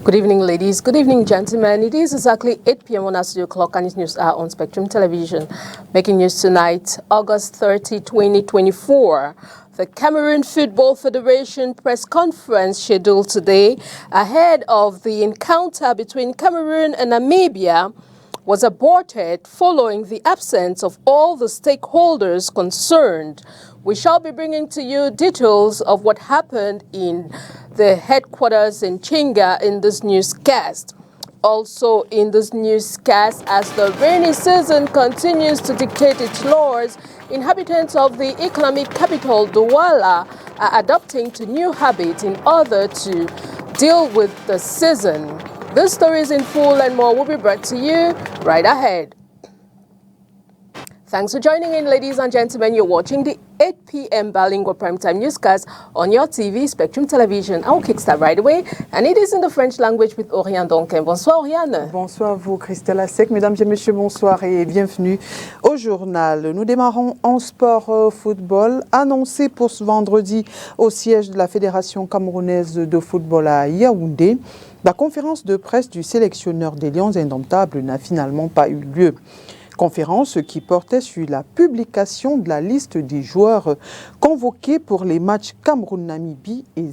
Good evening, ladies. Good evening, gentlemen. It is exactly 8 p.m. on our studio clock and it's news hour on Spectrum Television. Making news tonight, August 30, 2024. The Cameroon Football Federation press conference scheduled today ahead of the encounter between Cameroon and Namibia was aborted following the absence of all the stakeholders concerned. We shall be bringing to you details of what happened in the headquarters in Chinga in this newscast. Also in this newscast, as the rainy season continues to dictate its laws, inhabitants of the economic capital, Douala, are adopting to new habits in order to deal with the season. This story is in full and more will be brought to you right ahead. Thanks for joining in, ladies and gentlemen. You're watching the 8 p.m. bilingual primetime newscast on your TV, Spectrum Television. I will kickstart right away, and it is in the French language with Oriane Donquin. Bonsoir, Oriane. Bonsoir à vous, Christelle Assec. Mesdames et messieurs, bonsoir et bienvenue au journal. Nous démarrons en sport football, annoncé pour ce vendredi au siège de la Fédération camerounaise de football à Yaoundé. La conférence de presse du sélectionneur des Lions indomptables n'a finalement pas eu lieu. Conférence qui portait sur la publication de la liste des joueurs convoqués pour les matchs Cameroun-Namibie et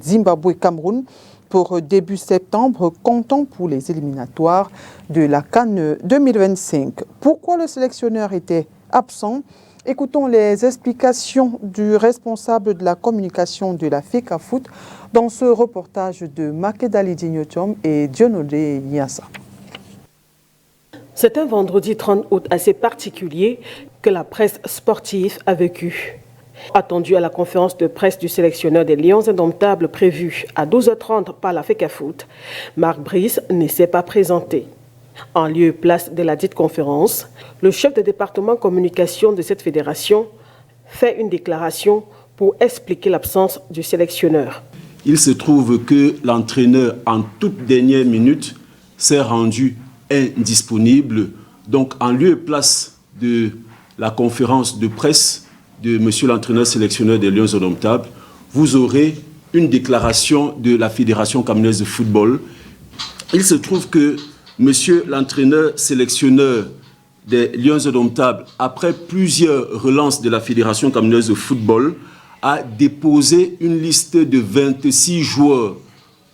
Zimbabwe-Cameroun pour début septembre, comptant pour les éliminatoires de la CAN 2025. Pourquoi le sélectionneur était absent? Écoutons les explications du responsable de la communication de la FECAFOOT dans ce reportage de Makedali Dignotom et Dionode Niassa. C'est un vendredi 30 août assez particulier que la presse sportive a vécu. Attendu à la conférence de presse du sélectionneur des Lions indomptables prévue à 12h30 par la FECAFOOT, Marc Brice ne s'est pas présenté. En lieu et place de la dite conférence, le chef de département communication de cette fédération fait une déclaration pour expliquer l'absence du sélectionneur. Il se trouve que l'entraîneur, en toute dernière minute, s'est rendu indisponible. Donc, en lieu et place de la conférence de presse de monsieur l'entraîneur sélectionneur des Lions indomptables, vous aurez une déclaration de la Fédération camerounaise de football. Il se trouve que monsieur l'entraîneur sélectionneur des Lions indomptables, après plusieurs relances de la Fédération camerounaise de football, a déposé une liste de 26 joueurs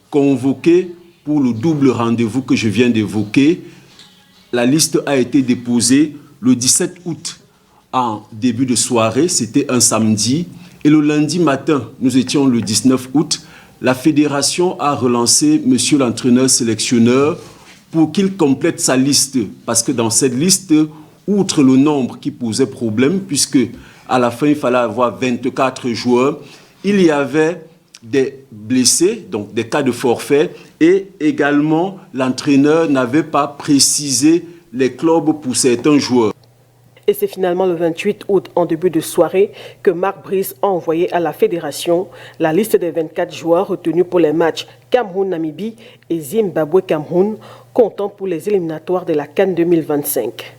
convoqués pour le double rendez-vous que je viens d'évoquer. La liste a été déposée le 17 août en début de soirée, c'était un samedi. Et le lundi matin, nous étions le 19 août, la fédération a relancé monsieur l'entraîneur sélectionneur pour qu'il complète sa liste. Parce que dans cette liste, outre le nombre qui posait problème, puisque à la fin il fallait avoir 24 joueurs, il y avait des blessés, donc des cas de forfait, et également l'entraîneur n'avait pas précisé les clubs pour certains joueurs. Et c'est finalement le 28 août, en début de soirée, que Marc Brice a envoyé à la fédération la liste des 24 joueurs retenus pour les matchs Cameroun-Namibie et Zimbabwe-Cameroun, comptant pour les éliminatoires de la CAN 2025.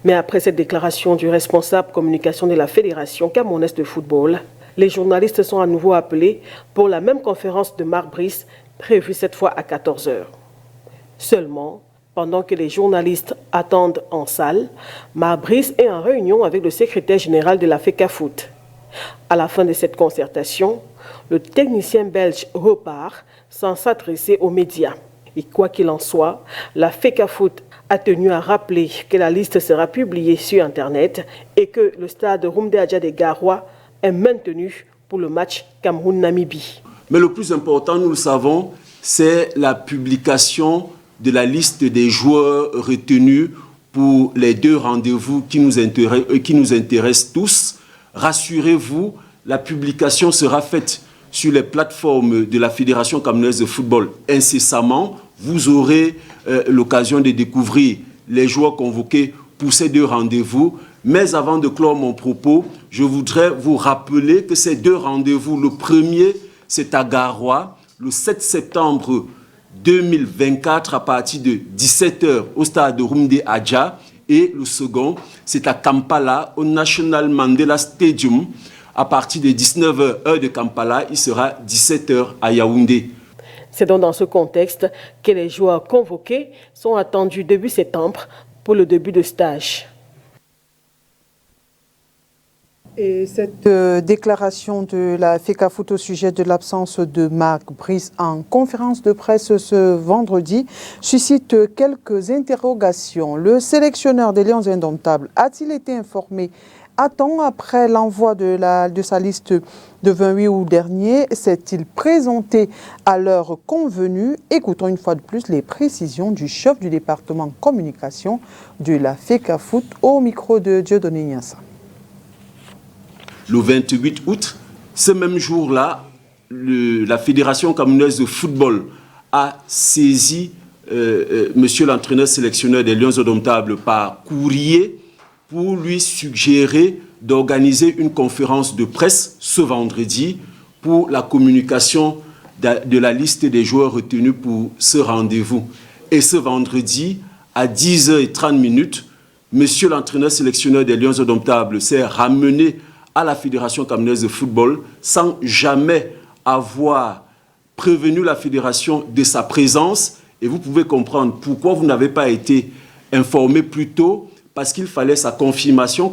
Mais après cette déclaration du responsable communication de la Fédération camerounaise de football, les journalistes sont à nouveau appelés pour la même conférence de Marc Brice, prévue cette fois à 14h. Seulement, pendant que les journalistes attendent en salle, Marc Brice est en réunion avec le secrétaire général de la FECAFOOT. À la fin de cette concertation, le technicien belge repart sans s'adresser aux médias. Et quoi qu'il en soit, la FECAFOOT a tenu à rappeler que la liste sera publiée sur Internet et que le stade Rumde Adja de Garoua est maintenu pour le match Cameroun-Namibie. Mais le plus important, nous le savons, c'est la publication de la liste des joueurs retenus pour les deux rendez-vous qui nous intéressent tous. Rassurez-vous, la publication sera faite sur les plateformes de la Fédération camerounaise de football incessamment. Vous aurez l'occasion de découvrir les joueurs convoqués pour ces deux rendez-vous. Mais avant de clore mon propos, je voudrais vous rappeler que ces deux rendez-vous, le premier, c'est à Garoua, le 7 septembre 2024 à partir de 17h au stade de Rumde Adja. Et le second, c'est à Kampala, au National Mandela Stadium, à partir de 19h heure de Kampala. Il sera 17h à Yaoundé. C'est donc dans ce contexte que les joueurs convoqués sont attendus début septembre pour le début de stage. Et cette déclaration de la FECAFOOT au sujet de l'absence de Marc Brice en conférence de presse ce vendredi suscite quelques interrogations. Le sélectionneur des Lions Indomptables a-t-il été informé à temps après l'envoi de sa liste de 28 août dernier? S'est-il présenté à l'heure convenue? Écoutons une fois de plus les précisions du chef du département communication de la FECAFOOT au micro de Dieudonné Niassa. Le 28 août, ce même jour-là, la Fédération camerounaise de football a saisi monsieur l'entraîneur sélectionneur des Lions Indomptables par courrier pour lui suggérer d'organiser une conférence de presse ce vendredi pour la communication de la liste des joueurs retenus pour ce rendez-vous. Et ce vendredi, à 10h30, monsieur l'entraîneur sélectionneur des Lions Indomptables s'est ramené à la Fédération camerounaise de football sans jamais avoir prévenu la Fédération de sa présence. Et vous pouvez comprendre pourquoi vous n'avez pas été informé plus tôt, parce qu'il fallait sa confirmation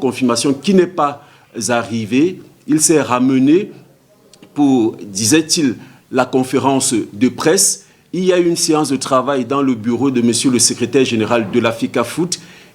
qui n'est pas arrivée. Il s'est ramené pour, disait-il, la conférence de presse. Il y a eu une séance de travail dans le bureau de monsieur le secrétaire général de la FECAFOOT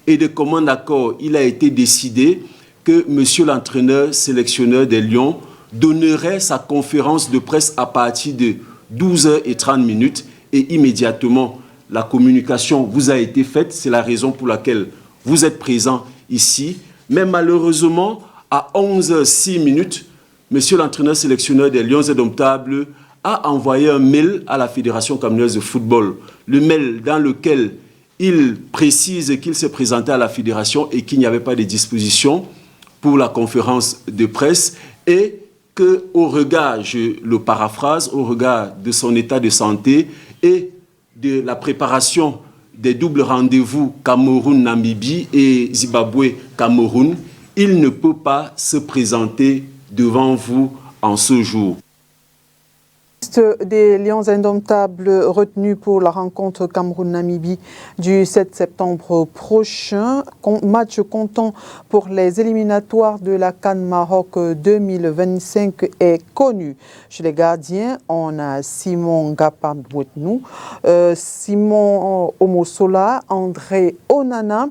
et de commun accord, il a été décidé que monsieur l'entraîneur sélectionneur des Lions donnerait sa conférence de presse à partir de 12h30 et immédiatement la communication vous a été faite. C'est la raison pour laquelle vous êtes présent ici. Mais malheureusement, à 11h06, monsieur l'entraîneur sélectionneur des Lions Indomptables a envoyé un mail à la Fédération camerounaise de football. Le mail dans lequel il précise qu'il s'est présenté à la Fédération et qu'il n'y avait pas de disposition pour la conférence de presse et qu'au regard, je le paraphrase, au regard de son état de santé et de la préparation des doubles rendez-vous Cameroun-Namibie et Zimbabwe-Cameroun, il ne peut pas se présenter devant vous en ce jour. Des Lions Indomptables retenus pour la rencontre Cameroun-Namibie du 7 septembre prochain. Match comptant pour les éliminatoires de la CAN Maroc 2025 est connu. Chez les gardiens, on a Simon Gapambouetnou, Simon Omosola, André Onana.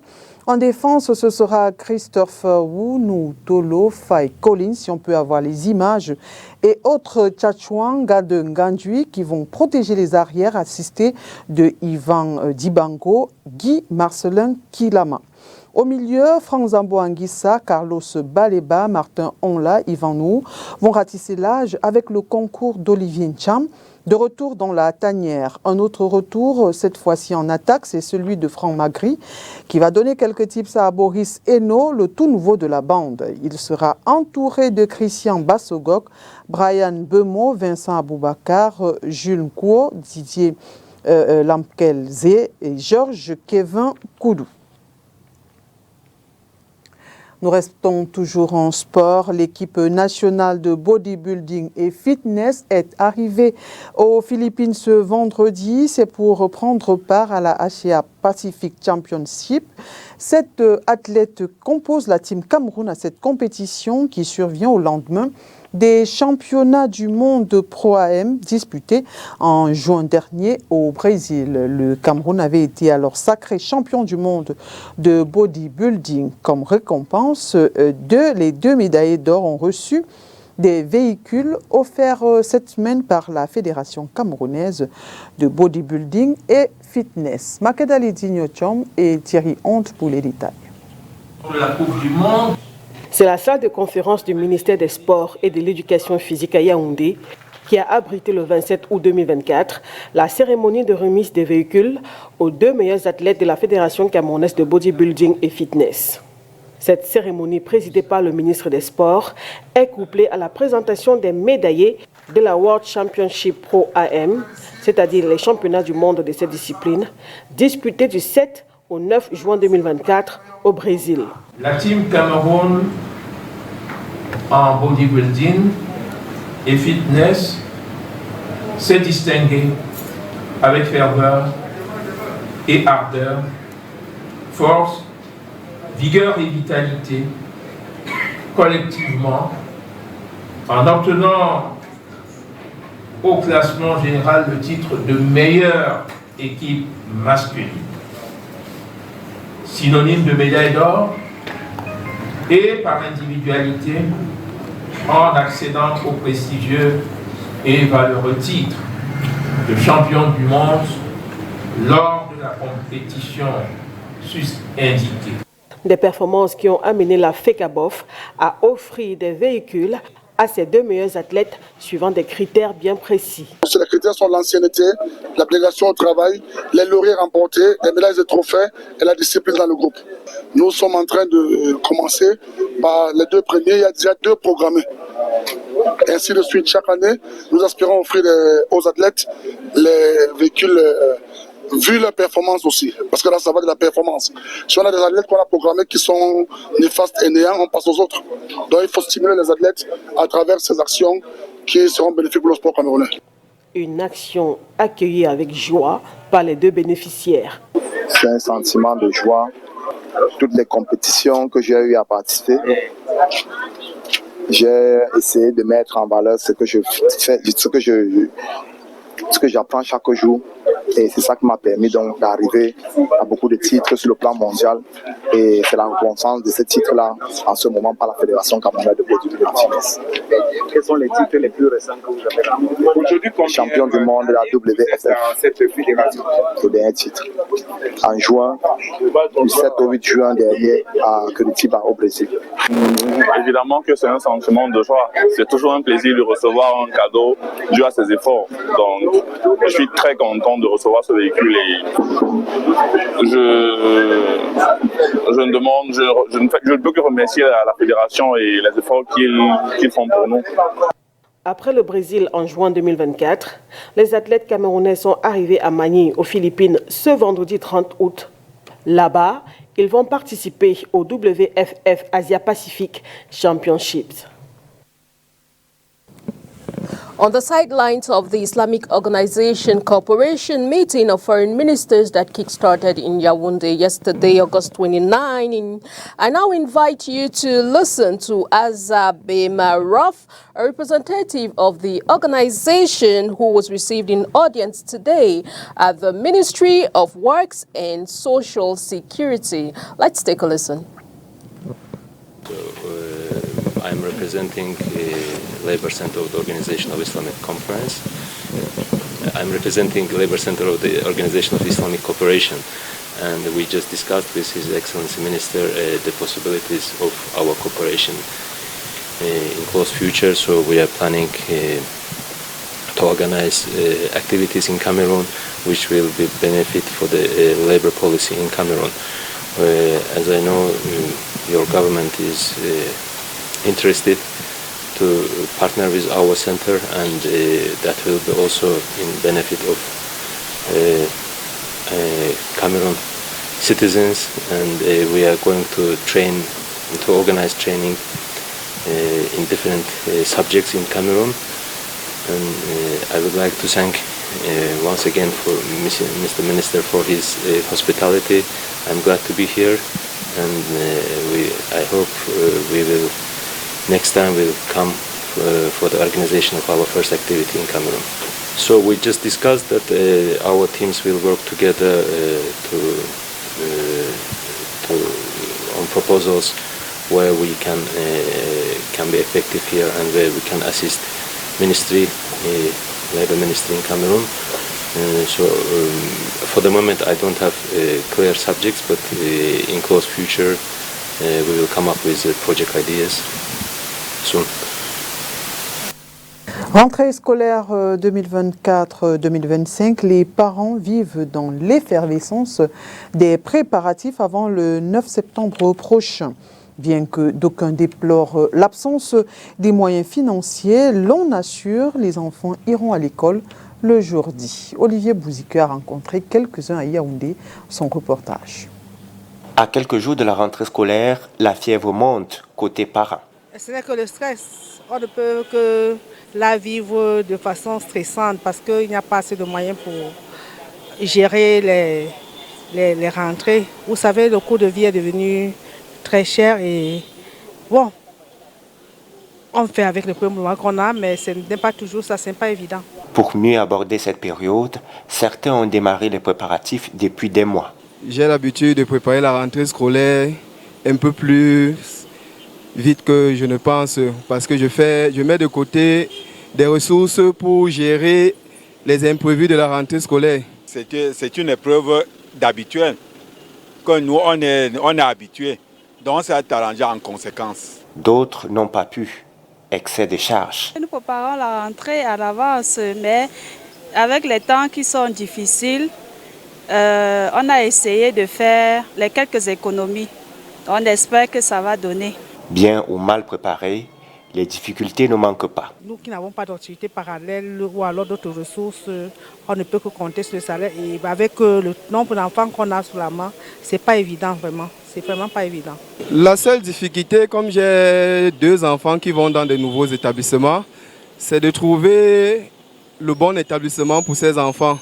En défense, ce sera Christopher Wounou, Tolo, Faye Collins, si on peut avoir les images, et autres Tchatchouan, Gade Ngandui, qui vont protéger les arrières, assistés de Yvan Dibango, Guy Marcelin Kilama. Au milieu, Franck Zambo Anguissa, Carlos Baleba, Martin Onla, Yvan Nou vont ratisser l'âge avec le concours d'Olivier Ncham. De retour dans la tanière, un autre retour, cette fois-ci en attaque, c'est celui de Franck Magri, qui va donner quelques tips à Boris Eno, le tout nouveau de la bande. Il sera entouré de Christian Bassogok, Brian Bemo, Vincent Aboubakar, Jules Nkwo, Didier Lamkelze et Georges Kevin Koudou. Nous restons toujours en sport. L'équipe nationale de bodybuilding et fitness est arrivée aux Philippines ce vendredi. C'est pour prendre part à la Asia Pacific Championship. Cette athlète compose la team Cameroun à cette compétition qui survient au lendemain des championnats du monde Pro AM disputés en juin dernier au Brésil. Le Cameroun avait été alors sacré champion du monde de bodybuilding. Comme récompense, les deux médaillés d'or ont reçu des véhicules offerts cette semaine par la Fédération camerounaise de bodybuilding et fitness. Makedali Dignochom et Thierry Honte pour les détails. La Coupe du Monde. C'est la salle de conférence du ministère des Sports et de l'Éducation physique à Yaoundé qui a abrité le 27 août 2024 la cérémonie de remise des véhicules aux deux meilleurs athlètes de la Fédération camerounaise de bodybuilding et fitness. Cette cérémonie, présidée par le ministre des Sports, est couplée à la présentation des médaillés de la World Championship Pro AM, c'est-à-dire les championnats du monde de cette discipline, disputés du 7 au 9 juin 2024 au Brésil. La team Cameroun en bodybuilding et fitness s'est distinguée avec ferveur et ardeur, force, vigueur et vitalité, collectivement, en obtenant au classement général le titre de meilleure équipe masculine, synonyme de médaille d'or, et par individualité, en accédant au prestigieux et valeureux titre de champion du monde lors de la compétition sus-indiquée. Des performances qui ont amené la FECABOF à offrir des véhicules à ses deux meilleurs athlètes suivant des critères bien précis. Les critères sont l'ancienneté, l'abnégation au travail, les lauriers remportés, les médailles et trophées et la discipline dans le groupe. Nous sommes en train de commencer par les deux premiers, il y a déjà 2 programmés. Ainsi de suite, chaque année, nous aspirons à offrir aux athlètes les véhicules vu leur performance aussi, parce que là ça va de la performance. Si on a des athlètes qu'on a programmés qui sont néfastes et néants, on passe aux autres. Donc il faut stimuler les athlètes à travers ces actions qui seront bénéfiques pour le sport camerounais. Une action accueillie avec joie par les 2 bénéficiaires. C'est un sentiment de joie. Toutes les compétitions que j'ai eu à participer, j'ai essayé de mettre en valeur ce que je fais, ce que j'apprends chaque jour. Et c'est ça qui m'a permis donc d'arriver à beaucoup de titres sur le plan mondial. Et c'est la reconnaissance de ces titres-là en ce moment par la Fédération camerounaise de bodybuilding fitness. Quels sont les titres les plus récents que vous avez remportés? Aujourd'hui, champion du monde de la WFF. Cette fédération. Le dernier titre. En juin, du 7 au 8 juin dernier à Curitiba au Brésil. Évidemment que c'est un sentiment de joie. C'est toujours un plaisir de recevoir un cadeau dû à ses efforts. Donc, je suis très content de recevoir ce véhicule et je ne peux que remercier la fédération et les efforts qu'ils font pour nous. Après le Brésil en juin 2024, les athlètes camerounais sont arrivés à Manille, aux Philippines, ce vendredi 30 août. Là-bas, ils vont participer au WFF Asia Pacific Championships. On the sidelines of the Islamic Organization Cooperation meeting of foreign ministers that kick-started in Yaoundé yesterday, August 29, I now invite you to listen to Azabe Maraf, a representative of the organization who was received in audience today at the Ministry of Works and Social Security. Let's take a listen. I'm representing Labour Center of the Organization of Islamic Conference. I'm representing Labour Center of the Organization of Islamic Cooperation, and we just discussed with His Excellency Minister the possibilities of our cooperation in close future. So we are planning to organize activities in Cameroon which will be benefit for the labour policy in Cameroon. As I know, your government is interested to partner with our center, and that will be also in benefit of Cameroon citizens, and we are going to train, to organize training in different subjects in Cameroon. And I would like to thank once again for Mr. Minister for his hospitality. I'm glad to be here, and I hope we will next time we'll come for the organization of our first activity in Cameroon. So we just discussed that our teams will work together on proposals where we can be effective here and where we can assist ministry, labor ministry in Cameroon. For the moment I don't have clear subjects, but in close future we will come up with project ideas soon. Rentrée scolaire 2024-2025, les parents vivent dans l'effervescence des préparatifs avant le 9 septembre prochain. Bien que d'aucuns déplorent l'absence des moyens financiers, l'on assure les enfants iront à l'école le jour dit. Olivier Bouzika a rencontré quelques-uns à Yaoundé, son reportage. À quelques jours de la rentrée scolaire, la fièvre monte côté parents. Ce n'est que le stress. On ne peut que la vivre de façon stressante parce qu'il n'y a pas assez de moyens pour gérer les rentrées. Vous savez, le coût de vie est devenu très cher et bon, on fait avec le peu de moyens qu'on a, mais ce n'est pas toujours ça, ce n'est pas évident. Pour mieux aborder cette période, certains ont démarré les préparatifs depuis des mois. J'ai l'habitude de préparer la rentrée scolaire un peu plus vite que je ne pense, parce que je mets de côté des ressources pour gérer les imprévus de la rentrée scolaire. C'est une épreuve d'habituel, que nous on est habitués, donc ça va arrangé en conséquence. D'autres n'ont pas pu. Excès de charges. Nous préparons la rentrée à l'avance, mais avec les temps qui sont difficiles, on a essayé de faire les quelques économies. On espère que ça va donner. Bien ou mal préparés, les difficultés ne manquent pas. Nous qui n'avons pas d'activité parallèle ou alors d'autres ressources, on ne peut que compter sur le salaire. Et avec le nombre d'enfants qu'on a sous la main, c'est pas évident vraiment. C'est vraiment pas évident. La seule difficulté, comme j'ai 2 enfants qui vont dans de nouveaux établissements, c'est de trouver le bon établissement pour ces enfants.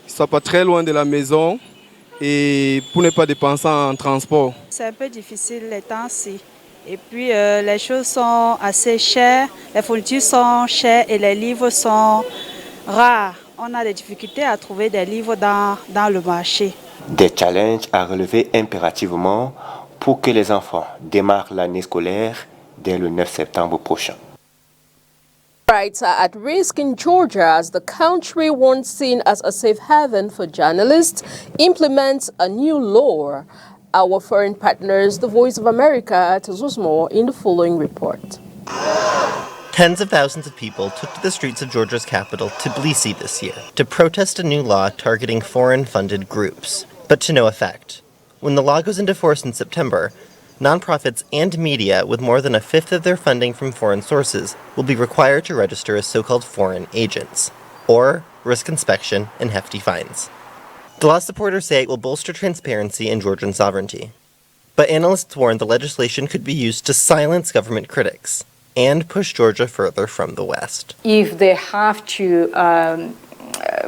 Ils ne soient pas très loin de la maison et pour ne pas dépenser en transport. C'est un peu difficile les temps-ci. Et puis les choses sont assez chères, les fournitures sont chères et les livres sont rares. On a des difficultés à trouver des livres dans le marché. Des challenges à relever impérativement pour que les enfants démarrent l'année scolaire dès le 9 septembre prochain. Rights are at risk in Georgia as the country, once seen as a safe haven for journalists, implements a new law. Our foreign partners, the Voice of America, tells us more in the following report. Tens of thousands of people took to the streets of Georgia's capital, Tbilisi, this year to protest a new law targeting foreign-funded groups, but to no effect. When the law goes into force in September, nonprofits and media with more than a fifth of their funding from foreign sources will be required to register as so-called foreign agents, or risk inspection and hefty fines. The law supporters say it will bolster transparency and Georgian sovereignty. But analysts warn the legislation could be used to silence government critics and push Georgia further from the West. If they have to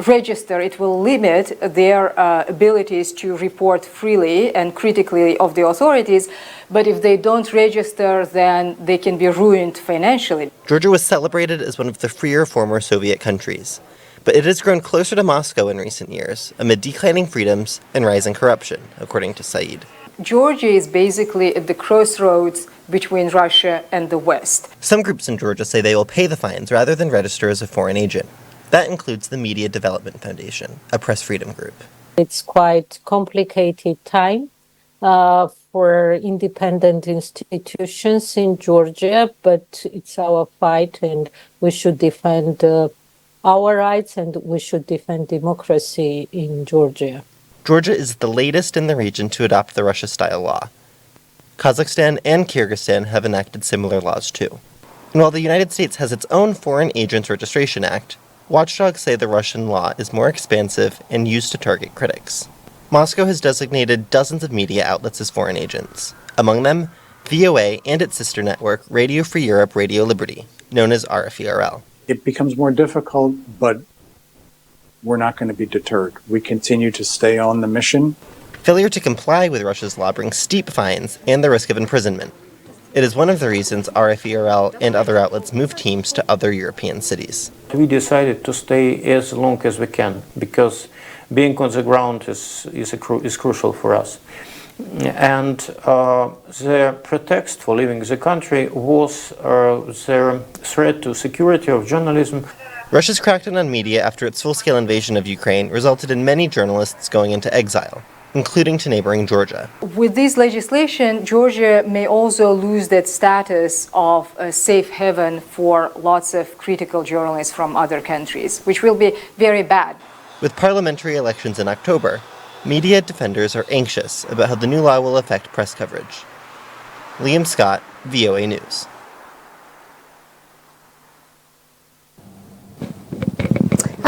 register, it will limit their abilities to report freely and critically of the authorities. But if they don't register, then they can be ruined financially. Georgia was celebrated as one of the freer former Soviet countries, but it has grown closer to Moscow in recent years amid declining freedoms and rising corruption, according to Said. Georgia is basically at the crossroads between Russia and the West. Some groups in Georgia say they will pay the fines rather than register as a foreign agent. That includes the Media Development Foundation, a press freedom group. It's quite complicated time for independent institutions in Georgia, but it's our fight and we should defend our rights and we should defend democracy in Georgia. Georgia is the latest in the region to adopt the Russia-style law. Kazakhstan and Kyrgyzstan have enacted similar laws too. And while the United States has its own Foreign Agents Registration Act, watchdogs say the Russian law is more expansive and used to target critics. Moscow has designated dozens of media outlets as foreign agents, among them VOA and its sister network, Radio Free Europe, Radio Liberty, known as RFERL. It becomes more difficult, but we're not going to be deterred. We continue to stay on the mission. Failure to comply with Russia's law brings steep fines and the risk of imprisonment. It is one of the reasons RFERL and other outlets move teams to other European cities. We decided to stay as long as we can because being on the ground is crucial for us. And the pretext for leaving the country was the threat to security of journalism. Russia's crackdown on media after its full-scale invasion of Ukraine resulted in many journalists going into exile, including to neighboring Georgia. With this legislation, Georgia may also lose that status of a safe haven for lots of critical journalists from other countries, which will be very bad. With parliamentary elections in October, media defenders are anxious about how the new law will affect press coverage. Liam Scott, VOA News.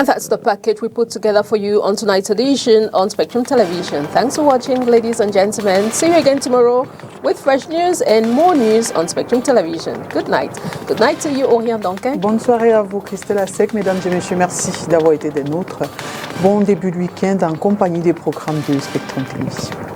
And that's the package we put together for you on tonight's edition on Spectrum Television. Thanks for watching, ladies and gentlemen. See you again tomorrow with fresh news and more news on Spectrum Television. Good night. Good night to you, Orion Duncan. Bonne soirée à vous, Christelle Sec. Mesdames et messieurs, merci d'avoir été des nôtres. Bon début de week-end en compagnie des programmes de Spectrum Télévision.